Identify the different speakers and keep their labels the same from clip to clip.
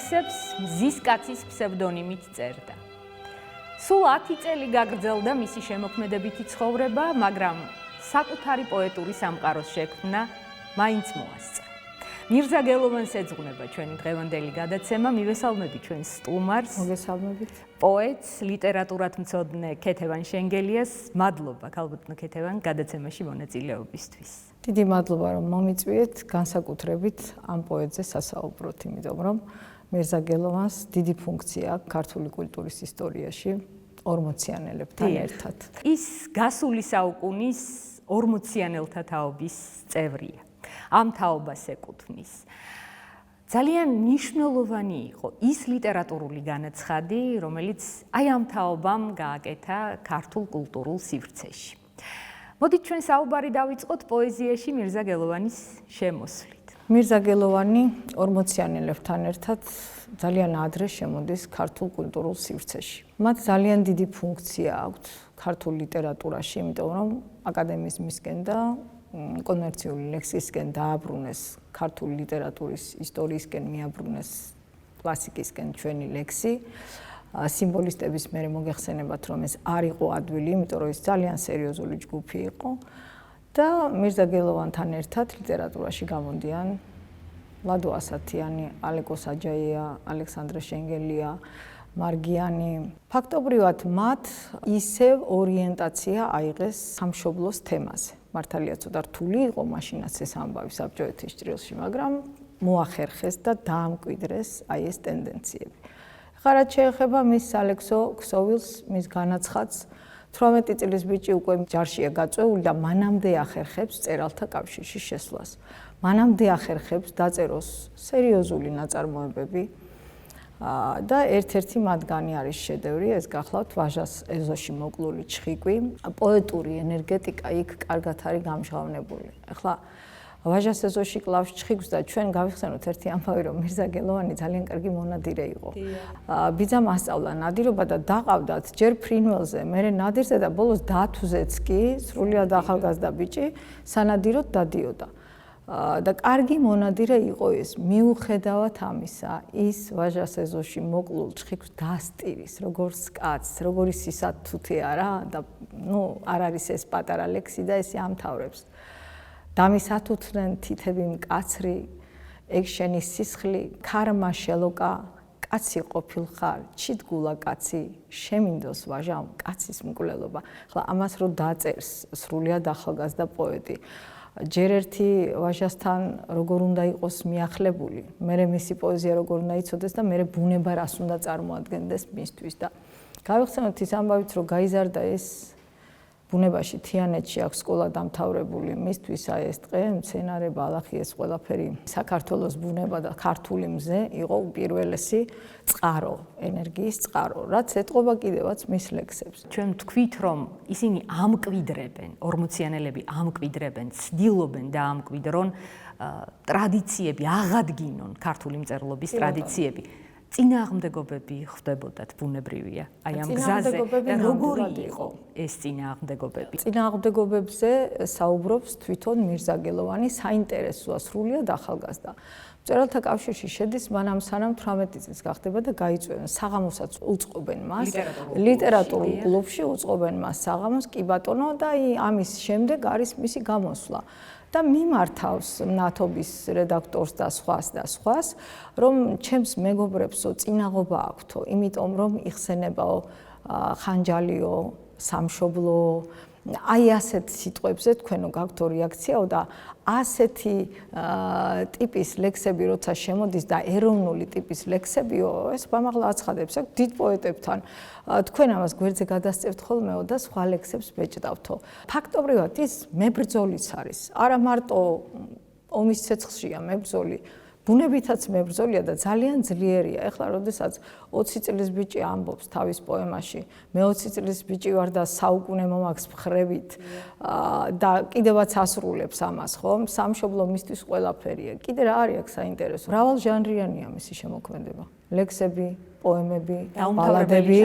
Speaker 1: ლექსებს მზის კაცის ფსევდონიმით წერდა. სულ 10 წელი გაგრძელდა მისი შემოქმედებითი ცხოვრება, მაგრამ საკუთარი პოეტური სამყაროს შექმნა მაინც მოასწრო. მირზა გელოვანს ეძღვნება ჩვენი დღევანდელი გადაცემა. მივესალმები ჩვენ სტუმარს,
Speaker 2: მოგესალმებით.
Speaker 1: პოეტს, ლიტერატურათმცოდნე ქეთევან შენგელიას. მადლობა, ქალბატონო ქეთევან, გადაცემაში მონაწილეობისთვის.
Speaker 2: დიდი მადლობა, რომ მომიწვიეთ განსაკუთრებით ამ პოეტზე სასაუბროთ, იმიტომ რომ მირზა გელოვანს დიდი ფუნქცია აქვს ქართული კულტურის ისტორიაში 40-იანელებთან ერთად.
Speaker 1: ის გასული საუკუნის 40-იანელთა თაობის წევრია. ამ თაობას ეკუთვნის. ძალიან მნიშვნელოვანი იყო ის ლიტერატურული განაცხადი, რომელიც აი ამ თაობამ გააკეთა ქართულ კულტურულ სივრცეში. მოდით ჩვენ საუბარი დავიწყოთ პოეზიაში მირზა გელოვანის შემოსვლით.
Speaker 2: მირზა გელოვანი 40-იანელებთან ერთად ძალიან ადრე შემოდის ქართულ კულტურულ სივრცეში. მათ ძალიან დიდი ფუნქცია აქვს ქართულ ლიტერატურაში, იმიტომ რომ აკადემიზმისკენ და კომერციული ლექსისკენ დააბრუნეს ქართული ლიტერატურის ისტორიისკენ მიაბრუნეს კლასიკისკენ ჩვენი ლექსი. სიმბოლისტების მერე მოგეხსენებათ, რომ ეს არ იყო ადვილი, იმიტომ რომ ეს ძალიან სერიოზული ჯგუფი იყო და მირზა გელოვანთან ერთად ლიტერატურაში გამოდიან ლადო ასათიანი, ალეკო საჯაია, ალექსანდრე შენგელია, მარგიანი. ფაქტობრივად მათ ისევ ორიენტაცია აიღეს სამშობლოს თემაზე. მართალია ცოტა რთული იყო მაშინაც ეს ამბავი საბჭოეთის ჭრილში, მაგრამ მოახერხეს და დაამკვიდრეს აი ეს ტენდენციები. ხა რაც შეეხება მის სალექსო ქსოვილს, მის განაცხადს, 18 წლის ბიჭი უკვე ჯარშია გაწვეული და მანამდე ახერხებს წერალთა კავშირში შესვლას. მანამდე ახერხებს დაწეროს სერიოზული ნაწარმოებები და ერთ-ერთი მათგანი არის შედევრი, ეს გახლავთ ვაჟას ეზოში მოკლული ჩხიკვი. პოეტური ენერგეტიკა იქ კარგად არის გამჟღავნებული. ახლა ვაჟას ეზოში კლავს ჩხიკვს და ჩვენ გავიხსენოთ ერთი ამბავი, რომ მირზა გელოვანი ძალიან კარგი მონადირე იყო. ბიძამ ასწავლა ნადირობა და დაყავდათ ჯერ ფრინველზე, მერე ნადირზე და ბოლოს დათვზეც კი, სრულიად ახალგაზრდა ბიჭი, სანადიროდ დადიოდა. და კარგი მონადირე იყო ეს. მიუხედავად ამისა, ის ვაჟას ეზოში მოკლულ ჩხიკვს დასტირის, როგორც კაცს, როგორი სისათუთე არა და არ არის ეს პატარა ლექსი და ესე ამთავრებს. დამისათუთნენ თითები მკაცრი, ეგ შენი სისხლი, ქარმა შელოკა, კაცი ყოფილხარ, ჩიდგულა კაცი, შემინდოს ვაჟამ კაცის მკვლელობა. ახლა ამას რო დაწერს სრულიად ახალგაზრდა პოეტი, ჯერ ერთი ვაჟასთან როგორ უნდა იყოს მიახლებული, მერე მისი პოეზია როგორ უნდა იცოდეს და მერე ბუნება რას უნდა წარმოადგენდეს მისთვის და გავიხსენოთ ის ამბავით, რომ გაიზარდა ეს ბუნებაში, თიანეთში აქვს სკოლა დამთავრებული, მისთვის აი ეს ტყე, მცენარე, ბალახი, ეს ყველაფერი საქართველოს ბუნება და ქართული მზე იყო უპირველესი წყარო, ენერგიის წყარო, რაც ეტყობა კიდევაც მის ლექსებს.
Speaker 1: ჩვენ თქვით, რომ ისინი ამკვიდრებენ, 40-იანელები ამკვიდრებენ, ცდილობენ და ამკვიდრონ ტრადიციები, აღადგინონ ქართული მწერლობის ტრადიციები. წინააღმდეგობები ხდებოდათ, ბუნებრივია. აი ამ გზაზე როგორი იყო ეს წინააღმდეგობები?
Speaker 2: წინააღმდეგობებზე საუბრობს თვითონ მირზა გელოვანი, საინტერესოა, სრულიად ახალგაზრდა. მწერალთა კავშირში შედის, მანამ სანამ 18 წლის გახდება და გაიწვევენ. საღამოსაც უწყობენ მას, ლიტერატურულ კლუბში უწყობენ მას საღამოს, კი ბატონო და ამის შემდეგ არის მისი გამოსვლა. და მიმართავს ნათობის რედაქტორს და სხვას, რომ ჩემს მეგობრებსო წინაღობა აქვთო, იმიტომ რომ იხსენებაო ხანჯალიო, სამშობლო, აი ასეთ სიტყვებზე თქვენო გაქვთო რეაქციაო და ასეთი ტიპის ლექსები როცა შემოდის და ეროვნული ტიპის ლექსებიო, ეს გამაღლა აცხადებს აქ დიდ პოეტებთან. თქვენ ამას გვერდზე გადასწევთ ხოლმეო და სხვა ლექსებს ბეჭდავთო. ფაქტობრივად ის მებრძოლიც არის. არა მარტო ომის ცეცხლშია მებრძოლი, ბუნებითაც მებრძოლია და ძალიან ძლიერია. ეხლა როდესაც 20 წლის ბიჭი ამბობს თავის პოემაში, მე 20 წლის ბიჭი ვარ და საუკუნე მომაქვს მხრებით და კიდევაც ასრულებს ამას, ხო? სამშობლო მისთვის ყველაფერია. კიდე რა არის აქ საინტერესო? მრავალჟანრიანია მისი შემოქმედება. ლექსები, პოემები, ბალადები,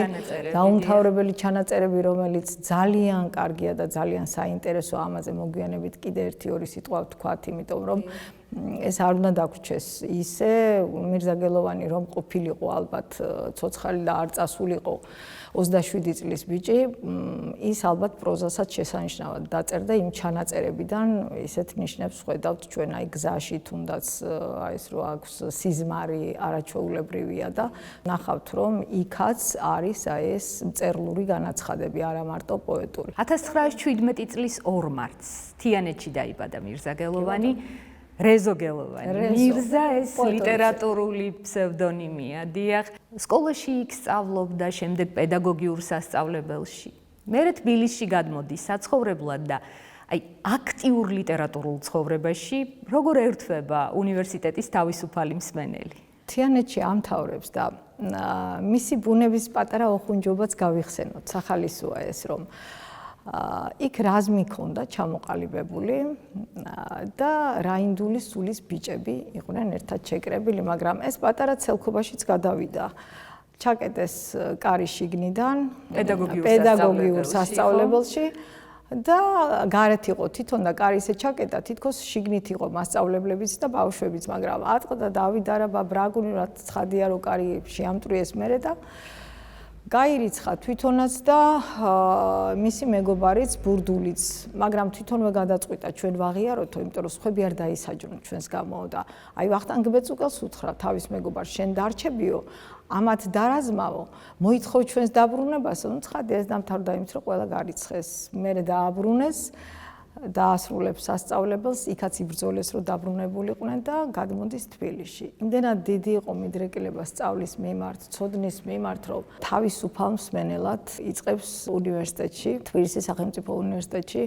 Speaker 2: დაუმთავრებელი ჩანაწერები, რომელიც ძალიან კარგია და ძალიან საინტერესო. ამაზე მოგვიანებით კიდე 1-2 სიტყვა ვთქვათ, იმიტომ რომ ეს არ უნდა დაგვრჩეს ისე მირზა გელოვანი რომ ყოფილიყო ალბათ ცოცხალი და არ წასულიყო 27 წლის ბიჭი, ის ალბათ პროზასაც შესანიშნავად დაწერდა იმ ჩანაწერებიდან, ისეთ ნიშნებს ხედავთ ჩვენ აი გზაში თუნდაც აი ეს რო აქვს სიზმარი არაჩვეულებრივია და ნახავთ რომ იქაც არის აი ეს მწერლური განაცხადები, არა მარტო პოეტური.
Speaker 1: 1917 წლის 2 მარტს თიანეთში დაიბადა მირზა გელოვანი. რეზო გელოვანი. მირზა ეს ლიტერატურული ფსევდონიმია. დიახ, სკოლაში იქ სწავლობდა, შემდეგ პედაგოგიურ სასწავლებელში. მერე თბილისში გადმოდის საცხოვრებლად და აი აქტიურ ლიტერატურულ ცხოვრებაში როგორ ერთვება უნივერსიტეტის თავისუფალი მსმენელი?
Speaker 2: თიანეთში ამთავრებს და მისი ბუნების პატარა ოხუნჯობაც გავიხსენოთ. სახალისოა ეს რომ იქ რაზმი ქონდა ჩამოყალიბებული და რაინდული სულის ბიჭები იყვნენ ერთად შეკრებილი, მაგრამ ეს პატარა ცელქობაშიც გადავიდა. ჩაკეტეს კარი შიგნიდან პედაგოგიურ სასწავლებელში და გარეთ იყო თვითონ და კარი ისე ჩაკეტა, თითქოს შიგნით იყო მასწავლებლებიც და ბავშვებიც, მაგრამ ატყდა დავით არაბა ბრაგუნი რა ცხადია რომ კარი შეამტვრიეს მერე და გაირიცხა თვითონაც და მისი მეგობარიც ბურდულიც, მაგრამ თვითონვე გადაწყვიტა ჩვენ ვაღიაროთო, იმიტომ რომ სხვები არ დაისაჯონ ჩვენს გამო და აი ვახტანგ ბეწუკელს უთხრა თავის მეგობარს, შენ დარჩებიო, ამათ დარაზმაო, მოითხოვ ჩვენს დაბრუნებასო, ნუ ცხადია ეს დამთავრდა იმით, რომ ყველა გარიცხეს, მერე დააბრუნეს. დაასრულებს სასწავლებელს, იქაც იბრძოლეს, რომ დაბრუნებულიყვნენ და გადმოდის თბილისში. იმდენად დიდი იყო მიდრეკილება სწავლის მიმართ, ცოდნის მიმართ, რომ თავისუფალ მსმენელად იწყებს უნივერსიტეტში, თბილისის სახელმწიფო უნივერსიტეტში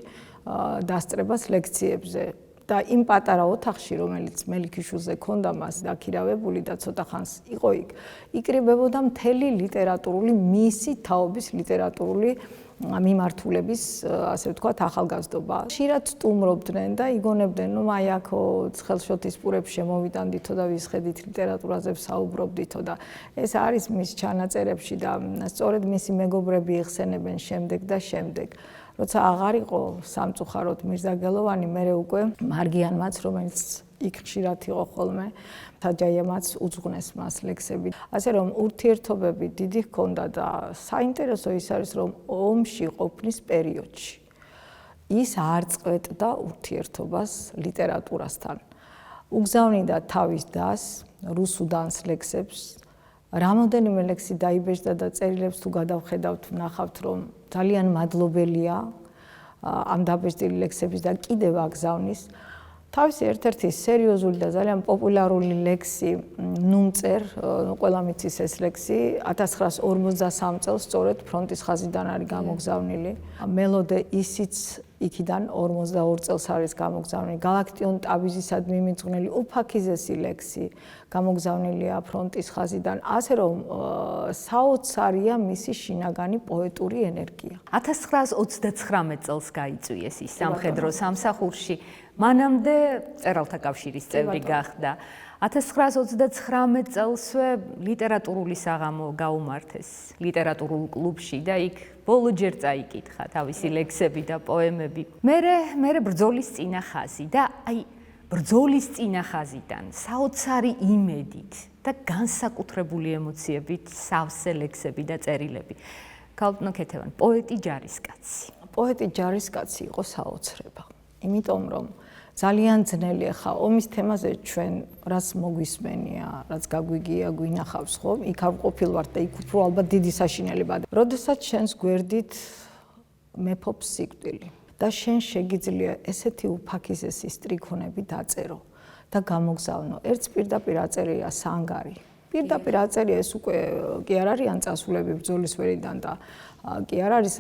Speaker 2: დასწრებას ლექციებზე. და იმ პატარა ოთახში, რომელიც მელიქიშვილზე ქონდა მას დაქირავებული და ცოტა ხანს იყო იქ, იკრიბებოდა მთელი ლიტერატურული მისი თაობის ლიტერატურული მიმართულების, ასე ვთქვათ, ახალგაზრდობა. ხშირად სტუმრობდნენ და იგონებდნენ, ნუ აი აქო ცხელშოთის პურებს შემოვიტანდითო და ვისხედით ლიტერატურაზე ვსაუბრობდითო და ეს არის მის ჩანაწერებში და სწორედ მისი მეგობრები იხსენებენ შემდეგ და შემდეგ. როცა აღარ იყო სამწუხაროდ მირზა გელოვანი, მერე უკვე მარგიანმაც, რომელიც იქ ხშირად იყო ხოლმე, თაჯაიამაც უძღვნეს მას ლექსები. ასე რომ ურთიერთობები დიდი ჰქონდა და საინტერესო ის არის, რომ ომში ყოფნის პერიოდში ის არ წყვეტდა ურთიერთობას ლიტერატურასთან. უგზავნიდა თავის დას, რუსუდანს ლექსებს, რამოდენიმე ლექსი დაიბეჭდა და წერილებს თუ გადავხედავთ, ნახავთ, რომ ძალიან მადლობელია ამ დაბეჭდილი ლექსების და კიდევ აგზავნის. თავისი ერთ-ერთი სერიოზული და ძალიან პოპულარული ლექსი ნუმწერ, ყველა მიცის ეს ლექსი 1953 წელს სწორედ ფრონტის ხაზიდან არის გამოგზავნილი. მელოდე ისიც იქიდან 42 წელს არის გამოგზავნილი. გალაქტიონ ტაბიზისადმი მიძღვნილი უფაქიზესი ლექსი გამოგზავნილია ფრონტის ხაზიდან, ასე რომ საოცარია მისი შინაგანი პოეტური ენერგია.
Speaker 1: 1939 წელს გაიწვიეს ის სამხედრო სამსახურში. მანამდე მწერალთა კავშირის წევრი გახდა. 1939 წელსვე ლიტერატურული საღამო გაუმართეს ლიტერატურულ კლუბში და იქ ბოლოჯერ წაიკითხა თავისი ლექსები და პოემები. მერე ბრძოლის წინა ხაზი და აი ბრძოლის წინა ხაზიდან საოცარი იმედით და განსაკუთრებული ემოციებით სავსე ლექსები და წერილები. ქალბატონო ქეთევან, პოეტი ჯარისკაცი.
Speaker 2: პოეტი ჯარისკაცი იყო საოცრება. იმიტომ რომ ძალიან ძნელი ხა ომის თემაზე ჩვენ რაც მოგვისმენია, რაც გაგვიგია, გვინახავს ხომ, იქ არ ყოფილვართ და იქ უფრო ალბათ დიდი საშინელება. როდესაც შენს გვერდით მეფობს სიკვდილი და შენ შეგიძლია ესეთი უფაქიზესი სტრიქონები დაწერო და გამოგზავნო. ერთს პირდაპირ აწერია სანგარი. პირდაპირ აწერია ეს უკვე კი არ არიან წასულები ბრძოლის ვერიდან და კი არ არის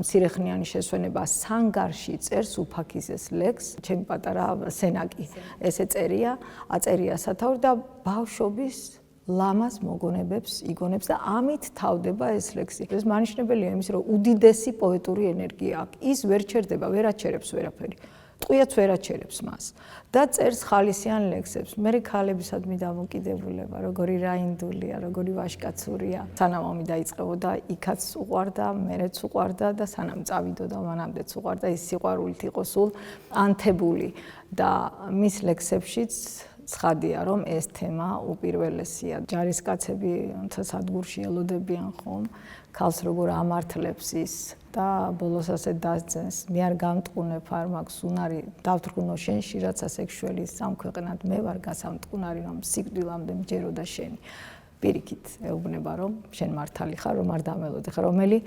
Speaker 2: მცირეხნიანი შესვენება. სანგარში წერს უფაქიზეს ლექს, ჩემი პატარა სენაკი ესე აწერია სათავე და ბავშვობის ლამაზ მოგონებებს იგონებს და ამით თავდება ეს ლექსი. ეს მანიშნებელია იმის, რომ უდიდესი პოეტური ენერგია აქვს. ის ვერ ჩერდება, ვერ აჩერებს ვერაფერი. ტყვიაც ვერ აჩერებს მას და წერს ხალისიან ლექსებს. მე ქალებისადმი დამოკიდებულება, როგორი რაინდულია, როგორი ვაჟკაცურია. სანამ ომი დაიწყებოდა, იქაც უყვარდა, მერეც უყვარდა და სანამ წავიდოდა, მანამდეც უყვარდა. ის სიყვარულით იყო სულ ანთებული და მის ლექსებშიც ცხადია, რომ ეს თემა უპირველესია. ჯარისკაცები თუნდაც სადგურში ელოდებიან ხომ, ქალს როგორ ამართლებს ის და ბოლოს ასე დასძენს. მე არ გამტყუნებ, არ მაქვს უნარი დავთრგუნო შენში, რაც ასექსუალი სამქვეყნად მე ვარ გასამტყუნარი, რომ სიკვდილამდე მჯეროდა შენი. პირიქით ეუბნება, რომ შენ მართალი ხარ, რომ არ დამელოდი ხარ, რომელი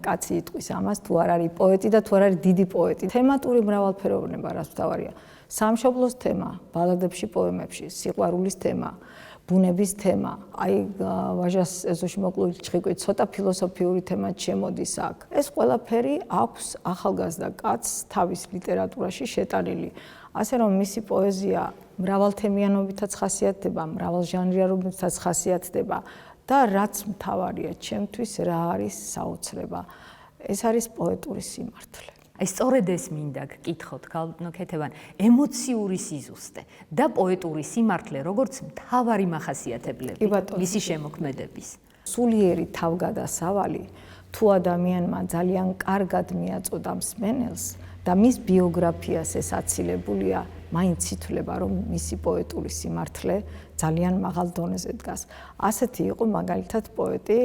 Speaker 2: კაცი იტყვის ამას, თუ არ არის პოეტი და თუ არ არის დიდი პოეტი. თემატური მრავალფეროვნება რაც მთავარია. სამშობლოს თემა, ბალადებში, პოემებში, სიყვარულის თემა, ბუნების თემა. აი ვაჟას ეზოში მოკლული ჭრიკვი ცოტა ფილოსოფიური თემაც შემოდის აქ. ეს ყველაფერი აქვს ახალგაზრდა კაცს თავის ლიტერატურაში შეტანილი. ასე რომ მისი პოეზია მრავალთემიანობითაც ხასიათდება, მრავალჟანრიანობითაც ხასიათდება და რაც მთავარია ჩემთვის რა არის საოცრება. ეს არის პოეტური სიმართლე.
Speaker 1: აი სწორედ ეს მინდა გკითხოთ, ქალბატონო ქეთევან, ემოციური სიზუსტე და პოეტური სიმართლე, როგორც მთავარი მახასიათებლები მისი შემოქმედების.
Speaker 2: სულიერი თავგადასავალი თუ ადამიანმა ძალიან კარგად მიაწოდა მსმენელს და მის ბიოგრაფიას ეს აცილებულია, მაინც ითვლება, რომ მისი პოეტური სიმართლე ძალიან მაღალ დონეზე დგას. ასეთი იყო მაგალითად პოეტი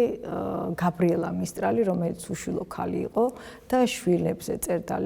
Speaker 2: გაბრიელა მისტრალი, რომელიც უშვილო ქალი იყო და შვილებზე წერდა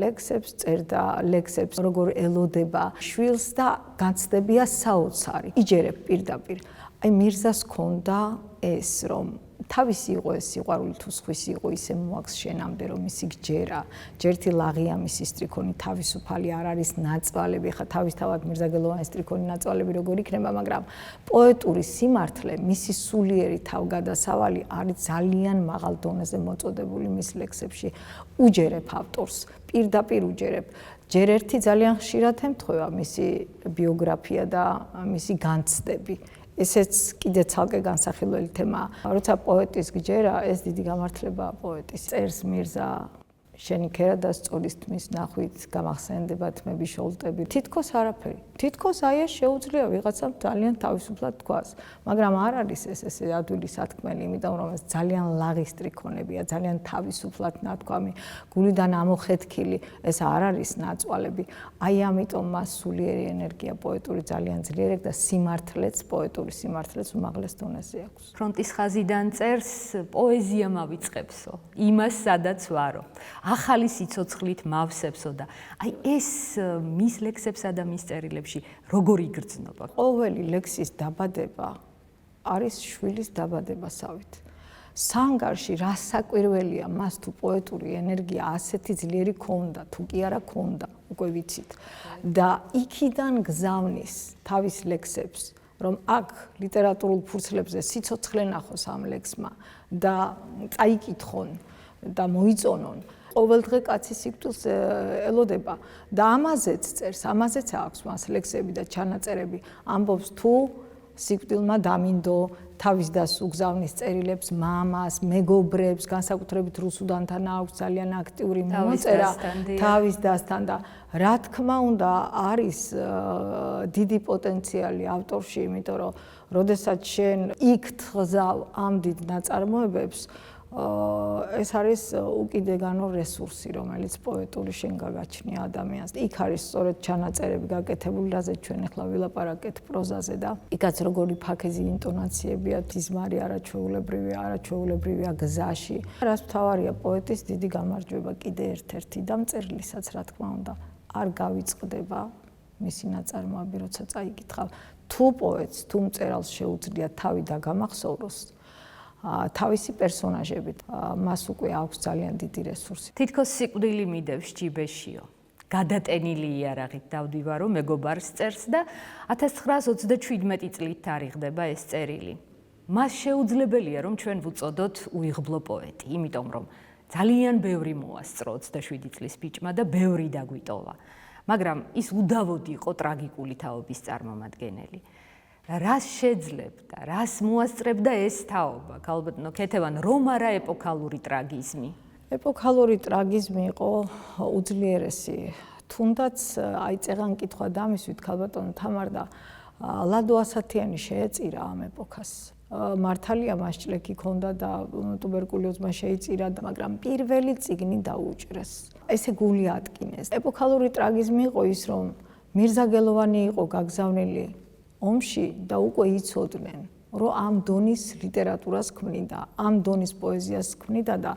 Speaker 2: ლექსებს, როგორ ელოდება შვილს და განცდებია საოცარი. იჯერებ პირდაპირ. აი მირზას ჰქონდა ეს, რომ თავისი იყო ეს სიყვარული თუ სხვისი იყო ისე მოაქვს შენამდე რომ ისი გჯერა ჯერთი ლაღია მისი სტრიქონი თავისუფალი არ არის ნაწვალები ხა თავისთავად მირზაგელოვანის სტრიქონი ნაწვალები როგორ იქნება მაგრამ პოეტური სიმართლე მისი სულიერი თავგადასავალი არის ძალიან მაღალ დონეზე მოწოდებული მის ლექსებში უჯერებ ავტორს პირდაპირ უჯერებ ჯერ ერთი ძალიან ხშირად ემთხვევა მისი ბიოგრაფია და მისი განცდები ესეც კიდე ცალკე განსახილველი თემაა. როცა პოეტის გჯერა, ეს დიდი გამართლებაა პოეტის. წერს მირზა შენი ქერა და სწოლის თმის ნახვით გამახსენდება თმები შოლტები. თითქოს არაფერი. თითქოს აი ეს შეუძლია ვიღაცამ ძალიან თავისუფლად თქვას. მაგრამ არ არის ეს ესე ადვილი სათქმელი, იმიტომ რომ ეს ძალიან ლაღი სტრიქონებია, ძალიან თავისუფლად ნათქვამი, გულიდან ამოხეთქილი, ეს არ არის ნაწვალები. აი ამიტომ მას სულიერი ენერგია პოეტური ძალიან ძლიერი და სიმართლეც, პოეტური სიმართლეც უმაღლეს დონეზე აქვს.
Speaker 1: ფრონტის ხაზიდან წერს პოეზია მავიწყებსო, იმას სადაც ვარო. ახალი სიცოცხლით მავსებსო და აი ეს მის ლექსებსა და მის წერილებში როგორ იგრძნობა?
Speaker 2: ყოველი ლექსის დაბადება არის შვილის დაბადებასავით. სანგარში რა საკვირველია მას თუ პოეტური ენერგია ასეთი ძლიერი ქონდა, თუ კი არა ქონდა, უკვე ვიცით. და იქიდან გზავნის თავის ლექსებს, რომ აქ ლიტერატურულ ფურცლებზე სიცოცხლე ნახოს ამ ლექსმა და წაიკითხონ და მოიწონონ. ყოველდღე კაცი სიკვდილს ელოდება და ამაზეც წერს, ამაზეც აქვს მას ლექსები და ჩანაწერები. ამბობს თუ სიკვდილმა დამინდო თავის დას უგზავნის წერილებს მამას, მეგობრებს, განსაკუთრებით რუსუდანთან აქვს ძალიან აქტიური მოწერა თავის დასთან და რა თქმა უნდა არის დიდი პოტენციალი ავტორში, იმიტომ რომ როდესაც შენ იქ თღზავ ამ დიდ ნაწარმოებებს ეს არის უკიდეგანო რესურსი, რომელიც პოეტური შენ გაგაჩნია ადამიანს. იქ არის სწორედ ჩანაწერები გაკეთებული, რაზეც ჩვენ ახლა ვილაპარაკეთ პროზაზე და იქაც როგორი ფაქეზი ინტონაციებია, თიზმარი არაჩვეულებრივია გზაში. რაც მთავარია პოეტის დიდი გამარჯვება კიდე ერთ-ერთი და მწერლისაც რა თქმა უნდა არ გავიწყდება მისი ნაწარმოები, როცა წაიკითხავ. თუ პოეტს, თუ მწერალს შეუძლია თავი დაგამახსოვროს თავისი პერსონაჟებით მას უკვე აქვს ძალიან დიდი რესურსი.
Speaker 1: თითქოს სიკვდილი მიდევს ჯიბეშიო. გადატენილი იარაღით დავდივარო მეგობარს წერს და 1927 წლით თარიღდება ეს წერილი. მას შეუძლებელია რომ ჩვენ ვუწოდოთ უიღბლო პოეტი, იმიტომ რომ ძალიან ბევრი მოასწრო 27 წლის ბიჭმა და ბევრი დაგვიტოვა. მაგრამ ის უდავოდი იყო ტრაგიკული თაობის წარმომადგენელი. რას შეძლებდა, რას მოასწრებდა ეს თაობა, ქალბატონო ქეთევან, რომ არა ეპოქალური ტრაგიზმი?
Speaker 2: ეპოქალური ტრაგიზმი იყო უძლიერესი თუნდაც აი წეღან კითხვა დამისვით ქალბატონო თამარ და ლადო ასათიანი შეეწირა ამ ეპოქას. მართალია მასჭლეკი ქონდა და ტუბერკულოზმა შეიწირა, მაგრამ პირველი წიგნი დაუჭრეს. ესე გული ატკინეს. ეპოქალური ტრაგიზმი იყო ის, რომ მირზაგელოვანი იყო გაგზავნილი ომში და უკვე იცოდნენ, რომ ამ დონის ლიტერატურას ქმნიდა, ამ დონის პოეზიას ქმნიდა და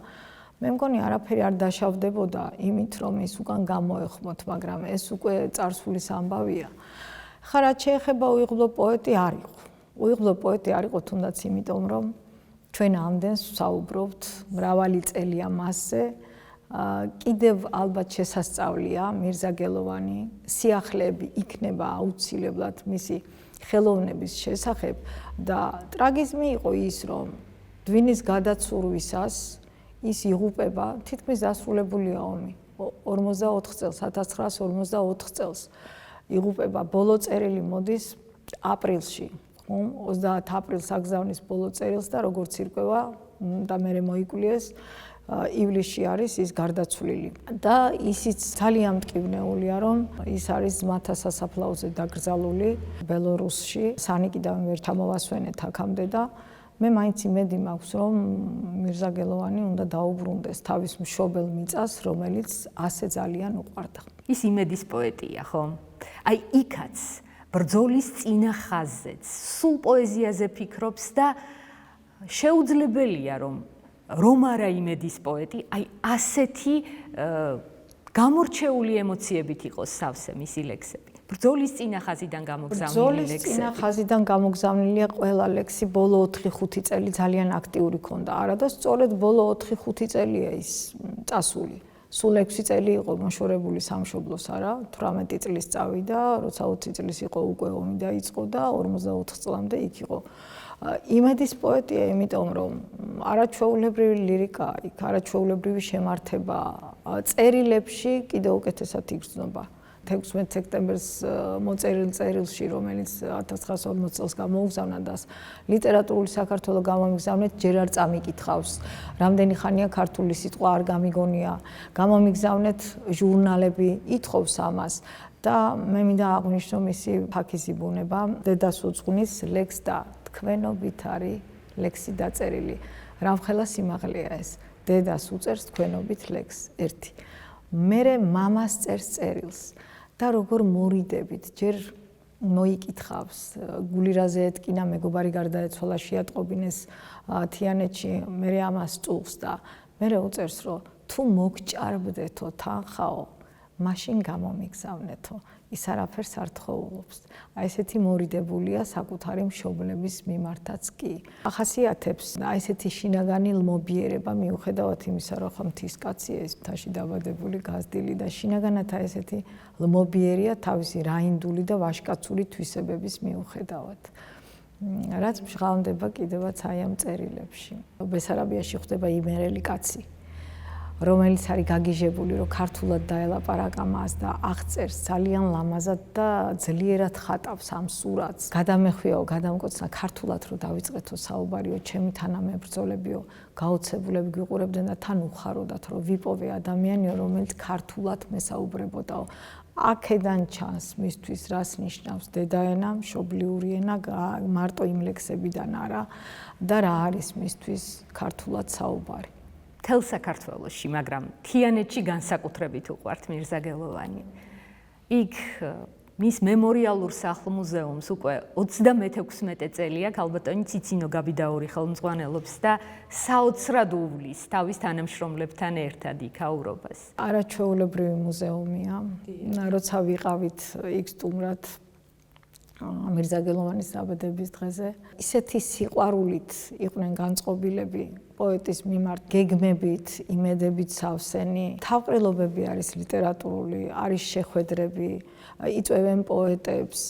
Speaker 2: მე მგონი არაფერი არ დაშავდებოდა იმით, რომ ის უკან გამოეხმოთ, მაგრამ ეს უკვე წარსულის ამბავია. ხა რაც შეეხება უიღბლო პოეტი არ იყო. უიღბლო პოეტი არ იყო თუნდაც იმიტომ, რომ ჩვენ ამდენს ვსაუბრობთ მრავალი წელია მასზე. კიდევ ალბათ შესასწავლია მირზაგელოვანი, სიახლეები იქნება აუცილებლად მისი ხელოვნების შესახებ და ტრაგიზმი იყო ის, რომ დვინის გადაცურვისას ის იღუპება, თითქმის დასრულებულია ომი. 44 წელს, 1944 წელს იღუპება. ბოლო წერილი მოდის აპრილში, 30 აპრილს აგზავნის ბოლო წერილს და როგორც ირკვევა და მე მოიკვლიეს ივლისში არის ის გარდაცვლილი. და ისიც ძალიან მტკივნეულია, რომ ის არის ძმათა სასაფლაოზე დაკრძალული ბელორუსში. სანიკიდან ვერ ჩამოვასვენეთ აქამდე და მე მაინც იმედი მაქვს, რომ მირზაგელოვანი უნდა დაუბრუნდეს თავის მშობელ მიწას, რომელიც ასე ძალიან უყვარდა.
Speaker 1: ის იმედის პოეტია, ხო? აი იქაც ბრძოლის წინა ხაზზეც სულ პოეზიაზე ფიქრობს და შეუძლებელია რომ არა იმედის პოეტი, აი ასეთი გამორჩეული ემოციებით იყოს სავსე მისი ლექსები. ბრძოლის წინა ხაზიდან გამოგზავნილი ლექსები.
Speaker 2: ბრძოლის წინა ხაზიდან გამოგზავნილია ყველა ლექსი, ბოლო 4-5 წელი ძალიან აქტიური ქონდა. არა და სწორედ ბოლო 4-5 წელია ის წასული. სულ 6 წელი იყო მოშორებული სამშობლოს, არა, 18 წლის წავიდა, როცა 20 წლის იყო უკვე ომი დაიწყო და 44 წლამდე იქ იყო. იმედის პოეტია, იმიტომ რომ არაჩვეულებრივი ლირიკა იქ, არაჩვეულებრივი შემართება წერილებში კიდევ უკეთესად იგრძნობა. 16 სექტემბერს მოწერილ წერილში, რომელიც 1940 წელს გამოუგზავნა და ლიტერატურული საქართველო გამომიგზავნეთ, ჯერ არ წამიკითხავს, რამდენი ხანია ქართული სიტყვა არ გამიგონია, გამომიგზავნეთ ჟურნალები ითხოვს ამას და მე მინდა აღვნიშნო მისი ფაქიზი ბუნება, დედას უძღვნის ლექს და თქვენობით არის ლექსი დაწერილი. რამხელა სიმაღლეა ეს, დედას უწერს თქვენობით ლექს, ერთი. მერე მამას წერს წერილს და როგორ მორიდებით, ჯერ მოიკითხავს, გულირაზე ეთკინა მეგობარი გარდაეცვალა შეატყობინეს თიანეთში, მერე ამას წულს და მერე უწერს, რომ თუ მოგჭარბდეთო თანხაო, მაშინ გამომიგზავნეთო, ის არაფერს არ თხოვობს. აი ესეთი მორიდებულია საკუთარი მშობლების მიმართაც კი. ახასიათებს აი ესეთი შინაგანი ლმობიერება მიუხედავად იმისა, რომ ხომ მთისკაცია ეს მთაში დაბადებული გაზრდილი და შინაგანად აი ესეთი ლმობიერია თავისი რაინდული და ვაჟკაცური თვისებების მიუხედავად. რაც მჟღავნდება კიდევაც აი ამ წერილებში. ბესარაბიაში ხდება იმერელი კაცი, რომელიც არის გაგიჟებული, რომ ქართულად დაელაპარაკა მას და აღწერს ძალიან ლამაზად და ძლიერად ხატავს ამ სურათს. გადამეხვიაო, გადამკოცნა ქართულად რომ დავიწყეთო საუბარიო, ჩემი თანამებრძოლებიო, გაოცებულები გიყურებდნენ და თან უხაროდათ, რომ ვიპოვე ადამიანიო, რომელიც ქართულად მესაუბრებოდაო. აქედან ჩანს მისთვის რას ნიშნავს დედაენა, მშობლიური ენა, მარტო იმ ლექსებიდან არა და რა არის მისთვის ქართულად საუბარი.
Speaker 1: მთელ საქართველოში, მაგრამ თიანეთში განსაკუთრებით უყვართ მირზაგელოვანი. იქ მის მემორიალურ სახლ-მუზეუმს უკვე 36 წელია ქალბატონი ციცინო გაბიდაური ხელმძღვანელობს და საოცრად უვლის თავის თანამშრომლებთან ერთად იქ აურობას.
Speaker 2: არაჩვეულებრივი მუზეუმია. როცა ვიყავით იქ სტუმრად მირზაგელოვანის დაბადების დღეზე, ისეთი სიყვარულით იყვნენ განწყობილები პოეტის მიმართ, გეგმებით, იმედებით სავსენი. თავყრილობები არის ლიტერატურული, არის შეხვედრები, იწვევენ პოეტებს,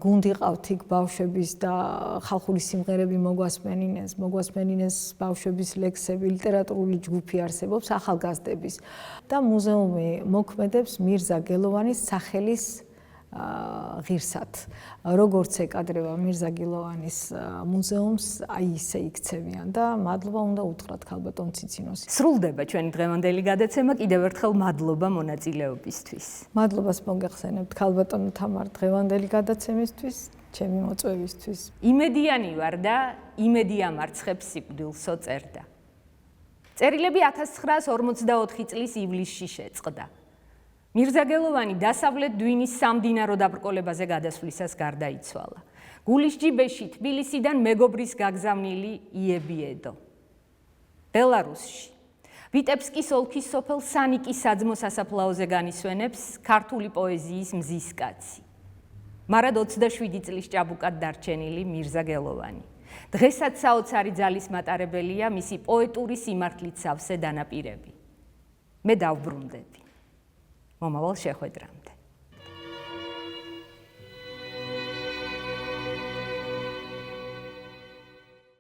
Speaker 2: გუნდი ყავთ იქ ბავშვების და ხალხური სიმღერები მოგვასმენინეს ბავშვების ლექსები, ლიტერატურული ჯგუფი არსებობს ახალგაზრდების და მუზეუმი მოქმედებს მირზაგელოვანის სახელის ღირსად. როგორც ეკადრება მირზა გილოვანის მუზეუმს, აი ისე იქცევიან და მადლობა უნდა უთხრათ ქალბატონ ციცინოს.
Speaker 1: სრულდება ჩვენი დღევანდელი გადაცემა, კიდევ ერთხელ მადლობა მონაწილეობისთვის.
Speaker 2: მადლობას მოგეხსენებთ ქალბატონ თამარ დღევანდელი გადაცემისთვის, ჩემი მოწვევისთვის.
Speaker 1: იმედიანი ვარ და იმედი ამარცხებს სიკვდილსო წერდა. წერილები 1944 წლის ივლისში შეწყდა. მირზა გელოვანი დასავლეთ დვინის სამდინარო დაბრკოლებაზე გადასვლისას გარდაიცვალა. გულის ჯიბეში თბილისიდან მეგობრის გაგზავნილი იებიედო. ბელარუსში ვიტებსკის ოლქის სოფელ სანიკის საძმო სასაფლაოზე განისვენებს ქართული პოეზიის მზისკაცი. მარად 27 წლის ჭაბუკად დარჩენილი მირზა გელოვანი. დღესაც საოცარი ძალის მატარებელია მისი პოეტური სიმართლით სავსე დანაპირები. მე დავბრუნდები. მომავალ შეხვედრამდე.